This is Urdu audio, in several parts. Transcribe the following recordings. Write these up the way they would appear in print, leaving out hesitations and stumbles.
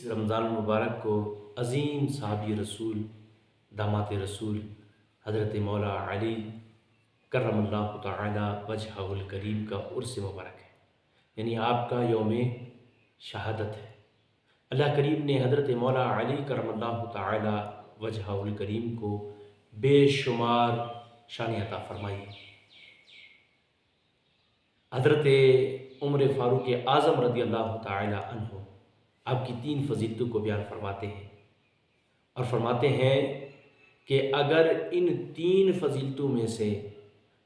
رمضان المبارک کو عظیم صحابی رسول داماد رسول حضرت مولا علی کرم اللہ تعالی وجہہ الکریم کا عرس مبارک ہے، یعنی آپ کا یوم شہادت ہے۔ اللہ کریم نے حضرت مولا علی کرم اللہ تعالی وجہہ الکریم کو بے شمار شان عطا فرمائی ہے۔ حضرت عمر فاروق اعظم رضی اللہ تعالی عنہ آپ کی 3 فضیلتوں کو بیان فرماتے ہیں اور فرماتے ہیں کہ اگر ان 3 فضیلتوں میں سے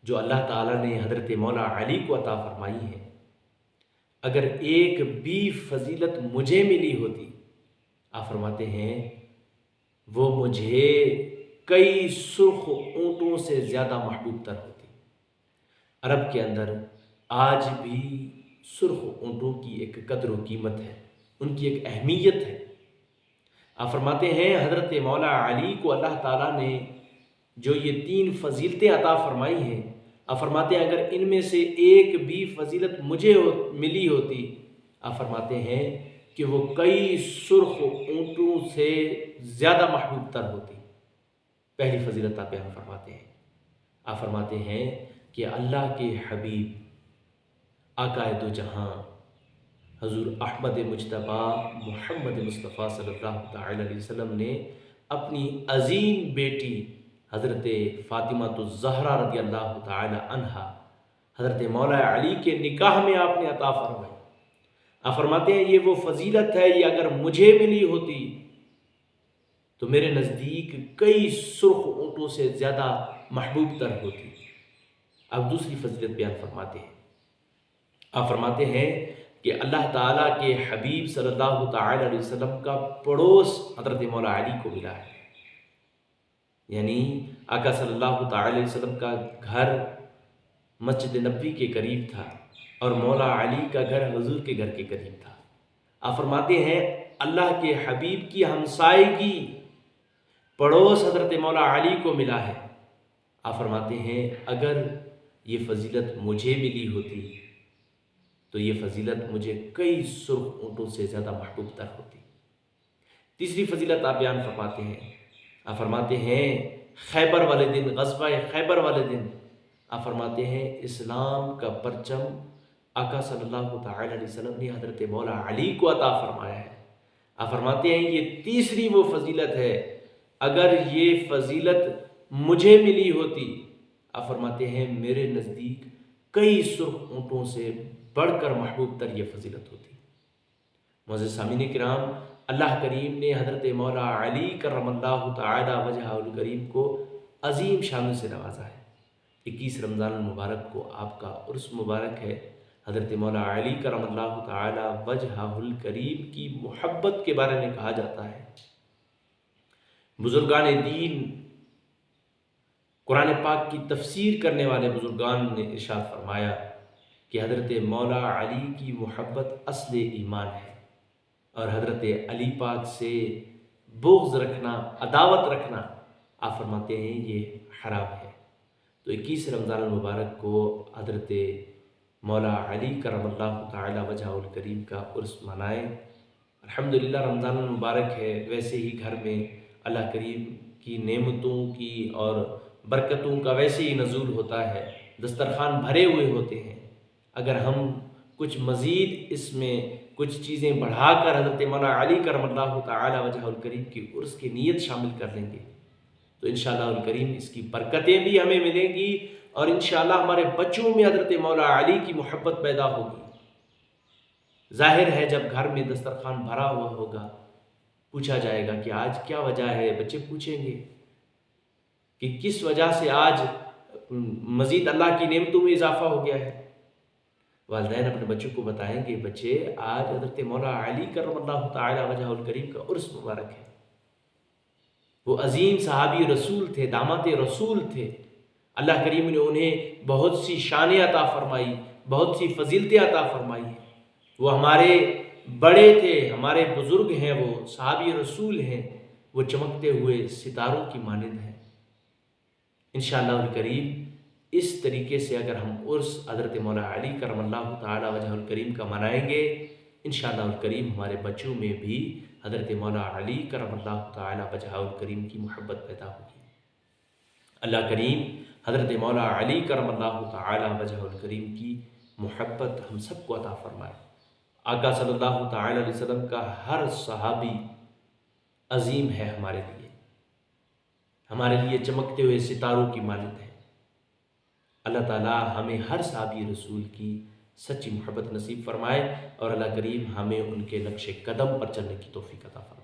جو اللہ تعالیٰ نے حضرت مولا علی کو عطا فرمائی ہے، اگر ایک بھی فضیلت مجھے ملی ہوتی، آپ فرماتے ہیں وہ مجھے کئی سرخ اونٹوں سے زیادہ محبوب تر ہوتی۔ عرب کے اندر آج بھی سرخ اونٹوں کی ایک قدر و قیمت ہے، ان کی ایک اہمیت ہے۔ آپ فرماتے ہیں حضرت مولا علی کو اللہ تعالیٰ نے جو یہ 3 فضیلتیں عطا فرمائی ہیں، آپ فرماتے ہیں اگر ان میں سے ایک بھی فضیلت مجھے ملی ہوتی، آپ فرماتے ہیں کہ وہ کئی سرخ اونٹوں سے زیادہ محبوب تر ہوتی۔ پہلی فضیلت آپ بیان فرماتے ہیں، آپ فرماتے ہیں کہ اللہ کے حبیب آقائے دو جہاں حضور احمد مجتبیٰ محمد مصطفیٰ صلی اللہ تعالی علیہ وسلم نے اپنی عظیم بیٹی حضرت فاطمہ الزہرا رضی اللہ تعالی عنہا حضرت مولا علی کے نکاح میں آپ نے عطا فرمائی۔ آپ فرماتے ہیں یہ وہ فضیلت ہے، یہ اگر مجھے ملی ہوتی تو میرے نزدیک کئی سرخ اونٹوں سے زیادہ محبوب تر ہوتی۔ اب دوسری فضیلت بیان فرماتے ہیں، آپ فرماتے ہیں کہ اللہ تعالیٰ کے حبیب صلی اللہ تعالی علیہ وسلم کا پڑوس حضرت مولا علی کو ملا ہے، یعنی آقا صلی اللہ تعالی علیہ وسلم کا گھر مسجد نبوی کے قریب تھا اور مولا علی کا گھر حضور کے گھر کے قریب تھا۔ آپ فرماتے ہیں اللہ کے حبیب کی ہمسائیگی پڑوس حضرت مولا علی کو ملا ہے۔ آپ فرماتے ہیں اگر یہ فضیلت مجھے ملی ہوتی تو یہ فضیلت مجھے کئی سرخ اونٹوں سے زیادہ محبوب تر ہوتی۔ تیسری فضیلت آپ بیان فرماتے ہیں، آپ فرماتے ہیں خیبر والے دن، غزوہ خیبر والے دن، آپ فرماتے ہیں اسلام کا پرچم آقا صلی اللہ تعالی علیہ وسلم نے حضرت مولا علی کو عطا فرمایا ہے۔ آپ فرماتے ہیں یہ تیسری وہ فضیلت ہے، اگر یہ فضیلت مجھے ملی ہوتی، آپ فرماتے ہیں میرے نزدیک کئی سرخ اونٹوں سے بڑھ کر محبوب تر یہ فضیلت ہوتی۔ معزز سامعین کرام، اللہ کریم نے حضرت مولا علی کرم اللہ تعالی وجہہ الکریم کو عظیم شانوں سے نوازا ہے۔ 21 رمضان المبارک کو آپ کا عرس مبارک ہے۔ حضرت مولا علی کرم اللہ تعالی وجہہ الکریم کی محبت کے بارے میں کہا جاتا ہے، بزرگان دین، قرآن پاک کی تفسیر کرنے والے بزرگان نے ارشاد فرمایا کہ حضرت مولا علی کی محبت اصل ایمان ہے اور حضرت علی پاک سے بغض رکھنا، عداوت رکھنا، آپ فرماتے ہیں یہ حرام ہے۔ تو 21 رمضان المبارک کو حضرت مولا علی کرم اللہ تعالی وجہہ الکریم کا عرس منائیں۔ الحمدللہ رمضان المبارک ہے، ویسے ہی گھر میں اللہ کریم کی نعمتوں کی اور برکتوں کا ویسے ہی نزول ہوتا ہے، دسترخوان بھرے ہوئے ہوتے ہیں۔ اگر ہم کچھ مزید اس میں کچھ چیزیں بڑھا کر حضرت مولا علی کرم اللہ تعالی وجہہ الکریم کی عرس کی نیت شامل کر لیں گے تو انشاءاللہ الکریم اس کی برکتیں بھی ہمیں ملیں گی اور انشاءاللہ ہمارے بچوں میں حضرت مولا علی کی محبت پیدا ہوگی۔ ظاہر ہے جب گھر میں دسترخوان بھرا ہوا ہوگا، پوچھا جائے گا کہ آج کیا وجہ ہے، بچے پوچھیں گے کہ کس وجہ سے آج مزید اللہ کی نعمتوں میں اضافہ ہو گیا ہے۔ والدین اپنے بچوں کو بتائیں گے بچے آج حضرت مولا علی کرم اللہ تعالی وجہہ الکریم کا عرس مبارک ہے۔ وہ عظیم صحابی رسول تھے، داماد رسول تھے، اللہ کریم نے انہیں بہت سی شانیں عطا فرمائی، بہت سی فضیلتیں عطا فرمائی ہیں۔ وہ ہمارے بڑے تھے، ہمارے بزرگ ہیں، وہ صحابی رسول ہیں، وہ چمکتے ہوئے ستاروں کی مانند ہیں۔ انشاءاللہ الکریم اس طریقے سے اگر ہم عرس حضرت مولا علی کرم اللہ تعالی وجہہ الکریم کا منائیں گے، انشاءاللہ الکریم ہمارے بچوں میں بھی حضرت مولا علی کرم اللہ تعالی وجہہ الکریم کی محبت پیدا ہوگی۔ اللہ کریم حضرت مولا علی کرم اللہ تعالی وجہہ الکریم کی محبت ہم سب کو عطا فرمائے۔ آقا صلی اللہ تعالی علیہ وسلم کا ہر صحابی عظیم ہے ہمارے لیے چمکتے ہوئے ستاروں کی مانند ہے۔ اللہ تعالی ہمیں ہر صحابی رسول کی سچی محبت نصیب فرمائے، اور اللہ کریم ہمیں ان کے نقش قدم پر چلنے کی توفیق عطا فرمائے۔